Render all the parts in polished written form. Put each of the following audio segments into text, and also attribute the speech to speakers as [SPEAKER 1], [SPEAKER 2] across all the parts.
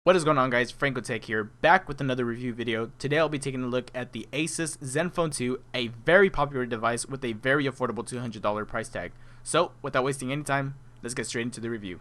[SPEAKER 1] What is going on, guys? FrancoTech here, back with another review video. Today I'll be taking a look at the Asus Zenfone 2, a very popular device with a very affordable $200 price tag. So, without wasting any time, let's get straight into the review.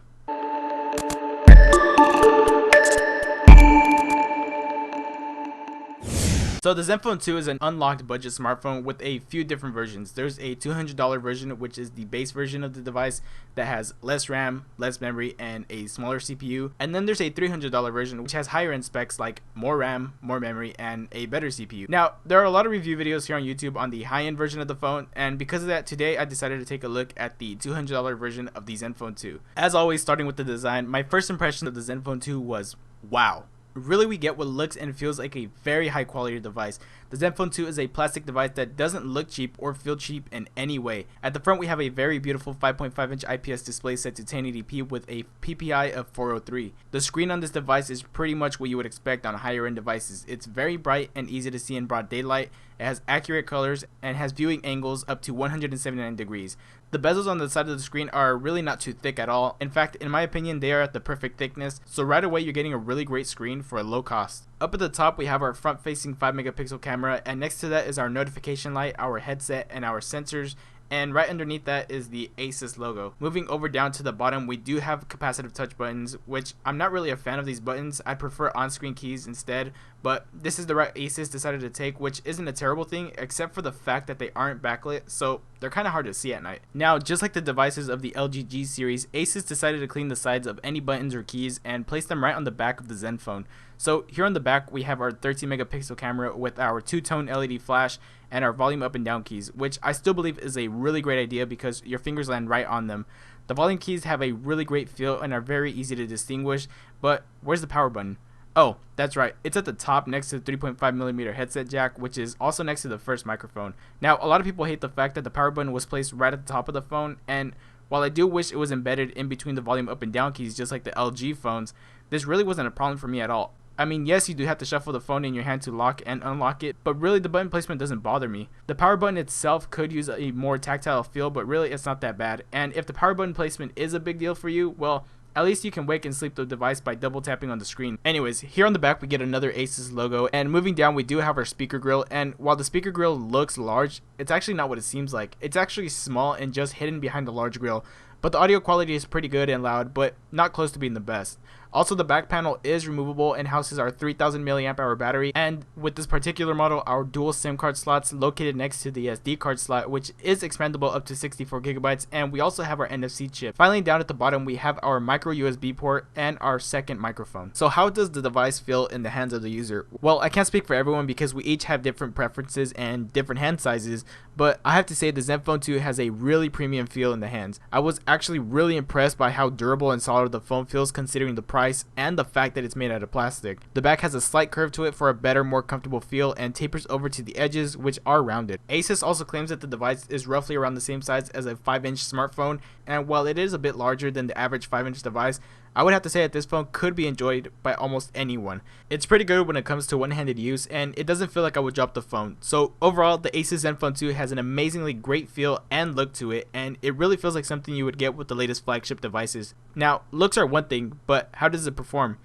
[SPEAKER 1] So the Zenfone 2 is an unlocked budget smartphone with a few different versions. There's a $200 version, which is the base version of the device that has less RAM, less memory, and a smaller CPU. And then there's a $300 version, which has higher end specs like more RAM, more memory, and a better CPU. Now, there are a lot of review videos here on YouTube on the high end version of the phone, and because of that, today I decided to take a look at the $200 version of the Zenfone 2. As always, starting with the design, my first impression of the Zenfone 2 was wow. Really, we get what looks and feels like a very high quality device. The Zenfone 2 is a plastic device that doesn't look cheap or feel cheap in any way. At the front, we have a very beautiful 5.5-inch IPS display set to 1080p with a PPI of 403. The screen on this device is pretty much what you would expect on higher end devices. It's very bright and easy to see in broad daylight. It has accurate colors and has viewing angles up to 179 degrees. The bezels on the side of the screen are really not too thick at all. In fact, in my opinion, they are at the perfect thickness. So right away, you're getting a really great screen for a low cost. Up at the top, we have our front-facing 5-megapixel camera, and next to that is our notification light, our headset, and our sensors. And right underneath that is the Asus logo. Moving over down to the bottom, we do have capacitive touch buttons, which I'm not really a fan of these buttons. I'd prefer on-screen keys instead, but this is the route Asus decided to take, which isn't a terrible thing, except for the fact that they aren't backlit, so they're kind of hard to see at night. Now, just like the devices of the LG G series, Asus decided to clean the sides of any buttons or keys and place them right on the back of the Zenfone. So here on the back, we have our 13-megapixel camera with our two-tone LED flash and our volume up and down keys, which I still believe is a really great idea because your fingers land right on them. The volume keys have a really great feel and are very easy to distinguish, but where's the power button? Oh, that's right, it's at the top next to the 3.5mm headset jack, which is also next to the first microphone. Now, a lot of people hate the fact that the power button was placed right at the top of the phone, and while I do wish it was embedded in between the volume up and down keys just like the LG phones, this really wasn't a problem for me at all. I mean, yes, you do have to shuffle the phone in your hand to lock and unlock it, but really the button placement doesn't bother me. The power button itself could use a more tactile feel, but really it's not that bad. And if the power button placement is a big deal for you, well, at least you can wake and sleep the device by double tapping on the screen. Anyways, here on the back we get another Asus logo, and moving down we do have our speaker grill, and while the speaker grill looks large, it's actually not what it seems like. It's actually small and just hidden behind the large grill. But the audio quality is pretty good and loud, but not close to being the best. Also, the back panel is removable and houses our 3000 mAh battery, and with this particular model, our dual SIM card slots located next to the SD card slot, which is expandable up to 64 gigabytes, and we also have our NFC chip. Finally, down at the bottom, we have our micro USB port and our second microphone. So how does the device feel in the hands of the user? Well, I can't speak for everyone because we each have different preferences and different hand sizes, but I have to say the Zenfone 2 has a really premium feel in the hands. I was actually really impressed by how durable and solid the phone feels considering the price and the fact that it's made out of plastic. The back has a slight curve to it for a better, more comfortable feel and tapers over to the edges, which are rounded. Asus also claims that the device is roughly around the same size as a 5-inch smartphone, and while it is a bit larger than the average 5-inch device, I would have to say that this phone could be enjoyed by almost anyone. It's pretty good when it comes to one-handed use, and it doesn't feel like I would drop the phone. So overall, the Asus Zenfone 2 has an amazingly great feel and look to it, and it really feels like something you would get with the latest flagship devices. Now, looks are one thing, but how does it perform?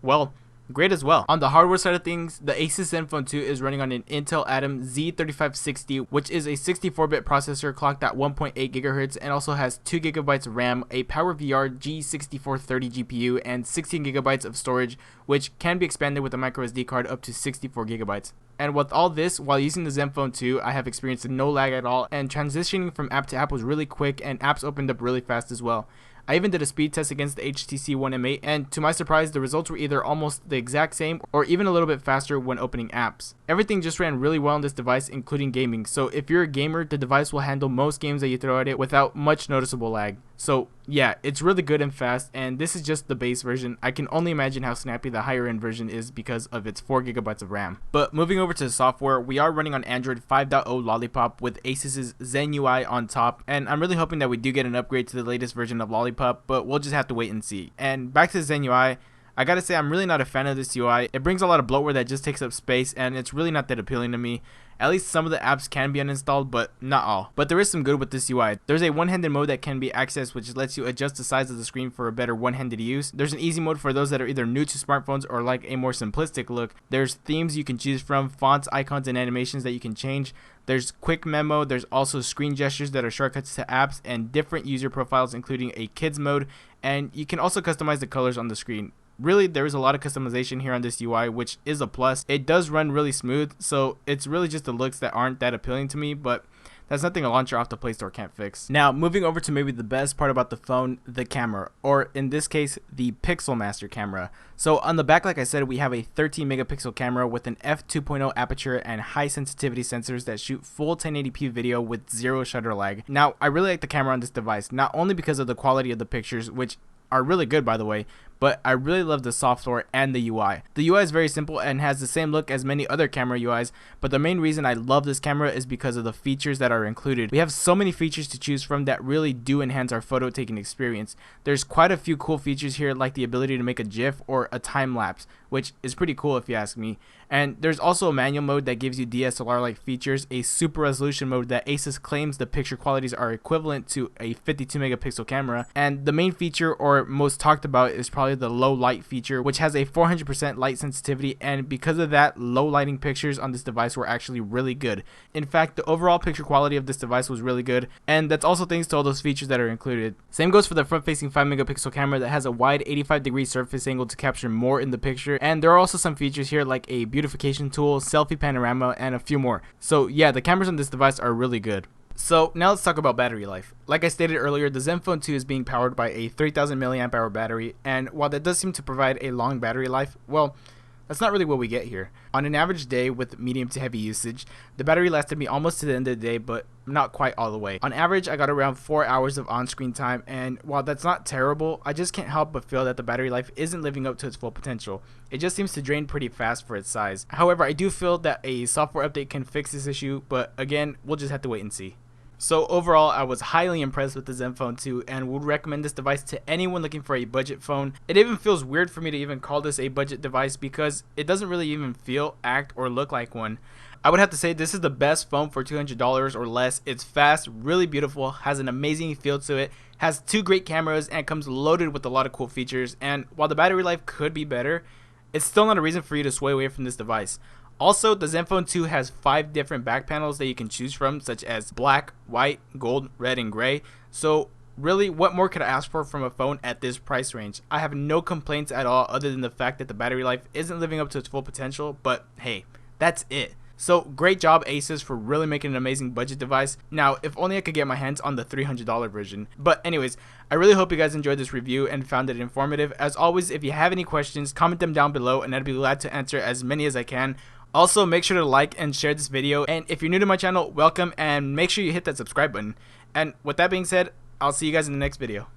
[SPEAKER 1] Well, great as well. On the hardware side of things, the Asus Zenfone 2 is running on an Intel Atom Z551ML, which is a 64-bit processor clocked at 1.8 GHz and also has 2 GB of RAM, a PowerVR G6430 GPU, and 16 GB of storage, which can be expanded with a microSD card up to 64 GB. And with all this, while using the Zenfone 2, I have experienced no lag at all, and transitioning from app to app was really quick and apps opened up really fast as well. I even did a speed test against the HTC One M8, and to my surprise, the results were either almost the exact same or even a little bit faster when opening apps. Everything just ran really well on this device, including gaming, so if you're a gamer, the device will handle most games that you throw at it without much noticeable lag. So yeah, it's really good and fast, and this is just the base version. I can only imagine how snappy the higher end version is because of its 4 GB of RAM. But moving over to the software, we are running on Android 5.0 Lollipop with Asus's Zen UI on top, and I'm really hoping that we do get an upgrade to the latest version of Lollipop, but we'll just have to wait and see. And back to the Zen UI, I gotta say, I'm really not a fan of this UI. It brings a lot of bloatware that just takes up space, and it's really not that appealing to me. At least some of the apps can be uninstalled, but not all. But there is some good with this UI. There's a one-handed mode that can be accessed, which lets you adjust the size of the screen for a better one-handed use. There's an easy mode for those that are either new to smartphones or like a more simplistic look. There's themes you can choose from, fonts, icons, and animations that you can change. There's quick memo. There's also screen gestures that are shortcuts to apps, and different user profiles, including a kids mode. And you can also customize the colors on the screen. Really, there is a lot of customization here on this UI, which is a plus. It does run really smooth, so it's really just the looks that aren't that appealing to me, but that's nothing a launcher off the Play Store can't fix. Now, moving over to maybe the best part about the phone, the camera, or in this case, the Pixel Master camera. So on the back, like I said, we have a 13 megapixel camera with an f2.0 aperture and high sensitivity sensors that shoot full 1080p video with zero shutter lag. Now, I really like the camera on this device, not only because of the quality of the pictures, which are really good by the way, but I really love the software and the UI. The UI is very simple and has the same look as many other camera UIs, but the main reason I love this camera is because of the features that are included. We have so many features to choose from that really do enhance our photo taking experience. There's quite a few cool features here, like the ability to make a GIF or a time lapse, which is pretty cool if you ask me. And there's also a manual mode that gives you DSLR-like features, a super resolution mode that Asus claims the picture qualities are equivalent to a 52 megapixel camera, and the main feature or most talked about is probably the low light feature, which has a 400% light sensitivity, and because of that, low lighting pictures on this device were actually really good. In fact, the overall picture quality of this device was really good, and that's also thanks to all those features that are included. Same goes for the front-facing 5 megapixel camera that has a wide 85-degree surface angle to capture more in the picture, and there are also some features here like a beautification tool, selfie panorama, and a few more. So yeah, the cameras on this device are really good. So now let's talk about battery life. Like I stated earlier, the Zenfone 2 is being powered by a 3000 milliamp hour battery, and while that does seem to provide a long battery life, well, that's not really what we get here. On an average day with medium to heavy usage, the battery lasted me almost to the end of the day, but not quite all the way. On average, I got around 4 hours of on-screen time, and while that's not terrible, I just can't help but feel that the battery life isn't living up to its full potential. It just seems to drain pretty fast for its size. However, I do feel that a software update can fix this issue, but again, we'll just have to wait and see. So overall, I was highly impressed with the Zenfone 2 and would recommend this device to anyone looking for a budget phone. It even feels weird for me to even call this a budget device because it doesn't really even feel, act, or look like one. I would have to say this is the best phone for $200 or less. It's fast, really beautiful, has an amazing feel to it, has 2 great cameras, and comes loaded with a lot of cool features. And while the battery life could be better, it's still not a reason for you to sway away from this device. Also, the Zenfone 2 has 5 different back panels that you can choose from, such as black, white, gold, red, and gray. So really, what more could I ask for from a phone at this price range? I have no complaints at all other than the fact that the battery life isn't living up to its full potential, but hey, that's it. So great job Asus for really making an amazing budget device. Now, if only I could get my hands on the $300 version. But anyways, I really hope you guys enjoyed this review and found it informative. As always, if you have any questions, comment them down below and I'd be glad to answer as many as I can. Also, make sure to like and share this video, and if you're new to my channel, welcome, and make sure you hit that subscribe button. And with that being said, I'll see you guys in the next video.